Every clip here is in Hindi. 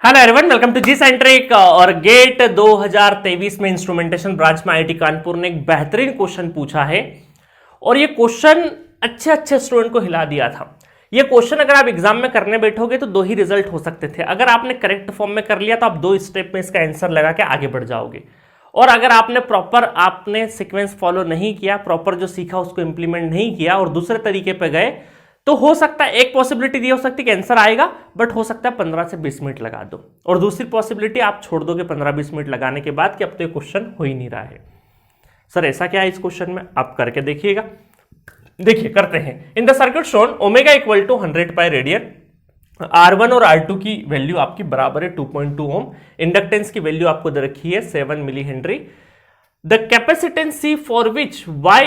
Hello everyone, welcome to G Centric. और गेट 2023 में इंस्ट्रूमेंटेशन ब्रांच में आईआईटी कानपुर ने एक बेहतरीन क्वेश्चन पूछा है और ये क्वेश्चन अच्छे अच्छे स्टूडेंट को हिला दिया था। ये क्वेश्चन अगर आप एग्जाम में करने बैठोगे तो दो ही रिजल्ट हो सकते थे। अगर आपने करेक्ट फॉर्म में कर लिया तो आप दो स्टेप में इसका आंसर लगा के आगे बढ़ जाओगे, और अगर आपने प्रॉपर सीक्वेंस फॉलो नहीं किया, प्रॉपर जो सीखा उसको इंप्लीमेंट नहीं किया और दूसरे तरीके पे गए, तो हो सकता है एक पॉसिबिलिटी दी हो सकती है कि आंसर आएगा, बट हो सकता है 15 से 20 मिनट लगा दो, और दूसरी पॉसिबिलिटी आप छोड़ दोगे 15-20 मिनट लगाने के बाद कि अब तो ये क्वेश्चन हो ही नहीं रहा है। सर ऐसा क्या है इस क्वेश्चन में, आप करके देखिएगा। देखिए करते हैं। In the circuit shown omega equal to 100 pi radian, R1 और R2 की वैल्यू आपकी बराबर है 2.2 ओम, इंडक्टेंस की वैल्यू आपको दे रखी है 7 milli henry, the capacitance C for which Y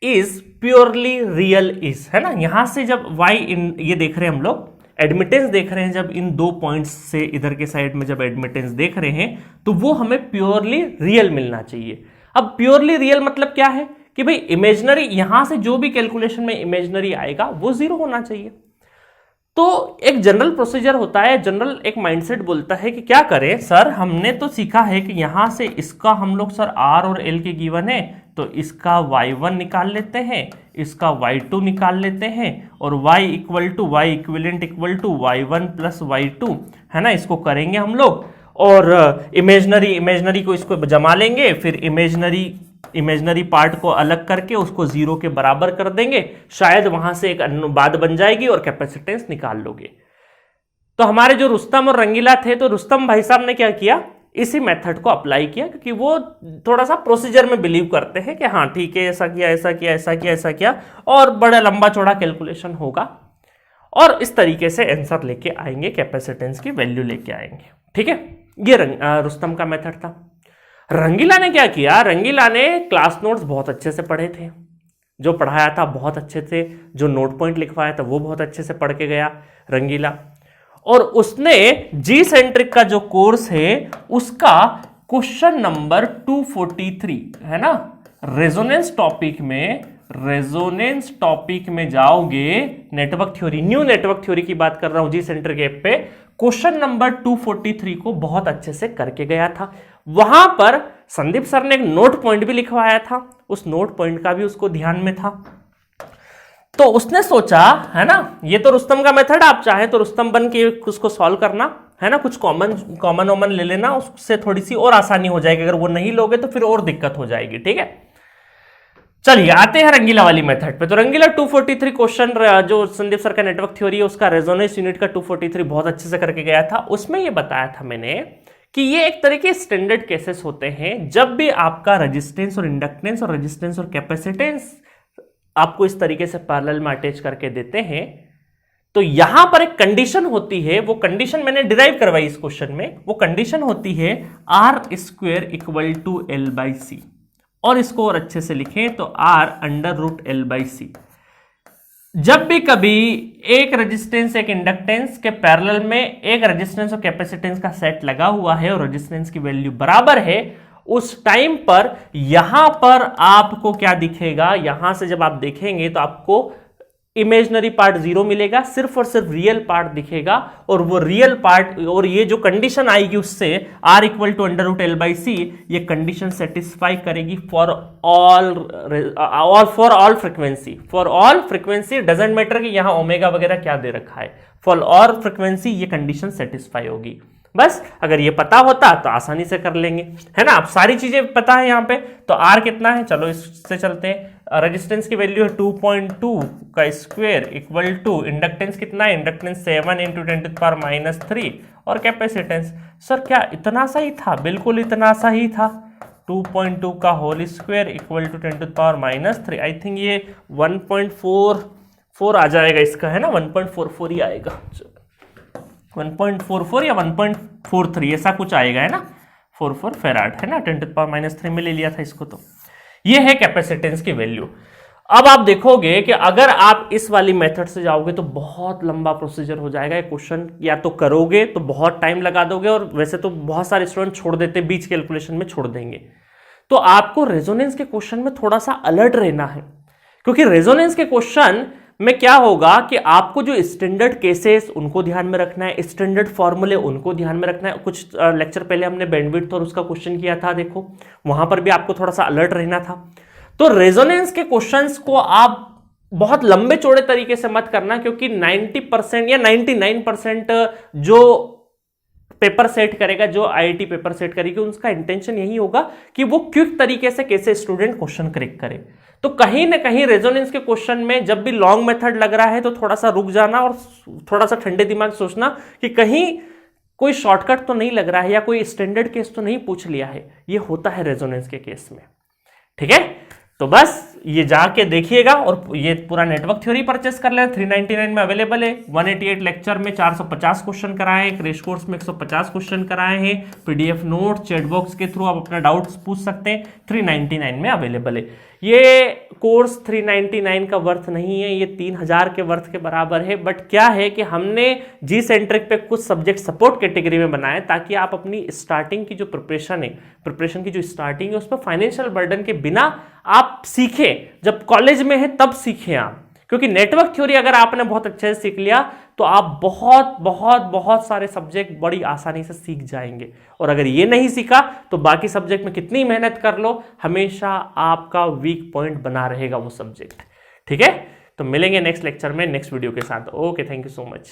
is purely real is, है ना। यहां से जब Y इन ये देख रहे हैं हम लोग, एडमिटेंस देख रहे हैं, जब इन दो पॉइंट्स से इधर के साइड में जब एडमिटेंस देख रहे हैं तो वो हमें प्योरली रियल मिलना चाहिए। अब प्योरली रियल मतलब क्या है कि भाई इमेजिनरी, यहां से जो भी कैलकुलेशन में इमेजिनरी आएगा वो जीरो होना चाहिए। तो एक जनरल प्रोसीजर होता है, जनरल एक माइंडसेट बोलता है कि क्या करें सर, हमने तो सीखा है कि यहां से इसका हम लोग सर R और L के गिवन है तो इसका y1 निकाल लेते हैं, इसका y2 निकाल लेते हैं, और y equivalent equal to y1 plus y2, है ना। इसको करेंगे हम लोग और इमेजनरी को इसको जमा लेंगे, फिर इमेजनरी पार्ट को अलग करके उसको जीरो के बराबर कर देंगे, शायद वहां से एक बात बन जाएगी और कैपेसिटेंस निकाल लोगे। तो हमारे जो रुस्तम और रंगीला थे, तो रुस्तम भाई साहब ने क्या किया, इसी मेथड को अप्लाई किया, क्योंकि वो थोड़ा सा प्रोसीजर में बिलीव करते हैं कि हाँ ठीक है, ऐसा किया ऐसा किया ऐसा किया ऐसा किया, और बड़ा लंबा चौड़ा कैलकुलेशन होगा और इस तरीके से आंसर लेके आएंगे, कैपेसिटेंस की वैल्यू लेके आएंगे। ठीक है, ये रुस्तम का मेथड था। रंगीला ने क्या किया, रंगीला ने क्लास नोट्स बहुत अच्छे से पढ़े थे, जो पढ़ाया था बहुत अच्छे से, जो नोट पॉइंट लिखवाया था वो बहुत अच्छे से पढ़ के गया रंगीला, और उसने जी सेंट्रिक का जो कोर्स है उसका क्वेश्चन नंबर 243, है ना, रेजोनेंस टॉपिक में जाओगे, network theory, new network theory की बात कर रहा हूं जी सेंट्रिक ऐप पे, क्वेश्चन नंबर 243 को बहुत अच्छे से करके गया था। वहां पर संदीप सर ने एक नोट पॉइंट भी लिखवाया था, उस नोट पॉइंट का भी उसको ध्यान में था। तो उसने सोचा, है ना, ये तो रुस्तम का मेथड, आप चाहे तो रुस्तम बन के उसको सॉल्व करना, है ना, कुछ कॉमन ले लेना, उससे थोड़ी सी और आसानी हो जाएगी। अगर वो नहीं लोगे तो फिर और दिक्कत हो जाएगी। ठीक है, चलिए आते हैं रंगीला वाली मेथड पे। तो रंगीला 243 क्वेश्चन, जो संदीप सर का नेटवर्क थ्योरी है उसका रेजोनेंस यूनिट का 243 बहुत अच्छे से करके गया था। उसमें ये बताया था मैंने कि ये एक तरह के स्टैंडर्ड केसेस होते हैं, जब भी आपका रेजिस्टेंस और इंडक्टेंस और रेजिस्टेंस और कैपेसिटेंस आपको इस तरीके से पैरेलल में अटैच करके देते हैं, तो यहां पर एक कंडीशन होती है, वो कंडीशन मैंने डिराइव करवाई इस क्वेश्चन में, वो कंडीशन होती है R² इक्वल टू L/C, और इसको और अच्छे से लिखें तो R√L/C। जब भी कभी एक रेजिस्टेंस एक इंडक्टेंस के पैरेलल में एक रेजिस्टेंस और कैपेसिटेंस का सेट लगा हुआ है और रेजिस्टेंस की वैल्यू बराबर है, उस टाइम पर यहां पर आपको क्या दिखेगा, यहां से जब आप देखेंगे तो आपको इमेजिनरी पार्ट जीरो मिलेगा, सिर्फ और सिर्फ रियल पार्ट दिखेगा, और वो रियल पार्ट और ये जो कंडीशन आएगी उससे R इक्वल टू √L/C, ये कंडीशन सेटिस्फाई करेगी for all frequency, doesn't matter कि यहां ओमेगा वगैरह क्या दे रखा है, फॉर ऑल फ्रीक्वेंसी ये कंडीशन सेटिस्फाई होगी। बस अगर ये पता होता तो आसानी से कर लेंगे, है ना। अब सारी चीजें पता है यहाँ पे, तो R कितना है, चलो इससे चलते हैं। रेजिस्टेंस की वैल्यू है 2.2 का स्क्वायर इक्वल टू इंडक्टेंस कितना है, इंडक्टेंस 7 × 10⁻³ और कैपेसिटेंस, सर क्या इतना सा ही था, बिल्कुल इतना सा ही था, 2.2 का whole square equal to 10⁻³ I think ये 1.44 आ जाएगा इसका, है ना, 1.44 ही आएगा, 1.44 या 1.43 ऐसा कुछ आएगा, है ना, 44 फेराड, है ना, 10⁻³ में ले लिया था इसको। तो ये है कैपेसिटेंस की वैल्यू। अब आप देखोगे कि अगर आप इस वाली मेथड से जाओगे तो बहुत लंबा प्रोसीजर हो जाएगा। ये क्वेश्चन या तो करोगे तो बहुत टाइम लगा दोगे, और वैसे तो बहुत सारे स्टूडेंट छोड़ देते, बीच कैलकुलेशन में छोड़ देंगे। तो आपको रेजोनेंस के क्वेश्चन में थोड़ा सा अलर्ट रहना है, क्योंकि रेजोनेंस के क्वेश्चन में क्या होगा कि आपको जो स्टैंडर्ड केसेस उनको ध्यान में रखना है, स्टैंडर्ड फॉर्मूले उनको ध्यान में रखना है। कुछ लेक्चर पहले हमने बैंडविड्थ और उसका क्वेश्चन किया था, देखो वहां पर भी आपको थोड़ा सा अलर्ट रहना था। तो रेजोनेंस के क्वेश्चंस को आप बहुत लंबे चौड़े तरीके से मत करना, क्योंकि 90% या 99% जो पेपर सेट करेगा, जो आईआईटी पेपर सेट करेगी, उसका इंटेंशन यही होगा कि वो क्विक तरीके से कैसे स्टूडेंट क्वेश्चन करेक्ट करे। तो कहीं ना कहीं रेजोनेंस के क्वेश्चन में जब भी लॉन्ग मेथड लग रहा है तो थोड़ा सा रुक जाना और थोड़ा सा ठंडे दिमाग सोचना कि कहीं कोई शॉर्टकट तो नहीं लग रहा है या कोई स्टैंडर्ड केस तो नहीं पूछ लिया है। ये होता है रेजोनेंस के केस में, ठीक है। तो बस ये जाके देखिएगा और ये पूरा नेटवर्क थ्योरी परचेस कर लेना, 399 में अवेलेबल है। 188 लेक्चर में 450 क्वेश्चन कराए हैं, क्रैश कोर्स में 150 क्वेश्चन कराए हैं, पीडीएफ नोट चैट बॉक्स के थ्रू आप अपना डाउट्स पूछ सकते हैं, 399 में अवेलेबल है। ये कोर्स 399 का वर्थ नहीं है, ये 3000 के वर्थ के बराबर है। बट क्या है कि हमने जी सेंट्रिक पे कुछ सब्जेक्ट सपोर्ट कैटेगरी में बनाए ताकि आप अपनी स्टार्टिंग की जो प्रिपरेशन है, प्रिपरेशन की जो स्टार्टिंग है, उस पर फाइनेंशियल बर्डन के बिना आप सीखें। जब कॉलेज में है तब सीखें आप, क्योंकि नेटवर्क थ्योरी अगर आपने बहुत अच्छे से सीख लिया तो आप बहुत बहुत बहुत सारे सब्जेक्ट बड़ी आसानी से सीख जाएंगे। और अगर ये नहीं सीखा तो बाकी सब्जेक्ट में कितनी मेहनत कर लो, हमेशा आपका वीक पॉइंट बना रहेगा वो सब्जेक्ट, ठीक है। तो मिलेंगे नेक्स्ट लेक्चर में नेक्स्ट वीडियो के साथ। Okay, thank you so much.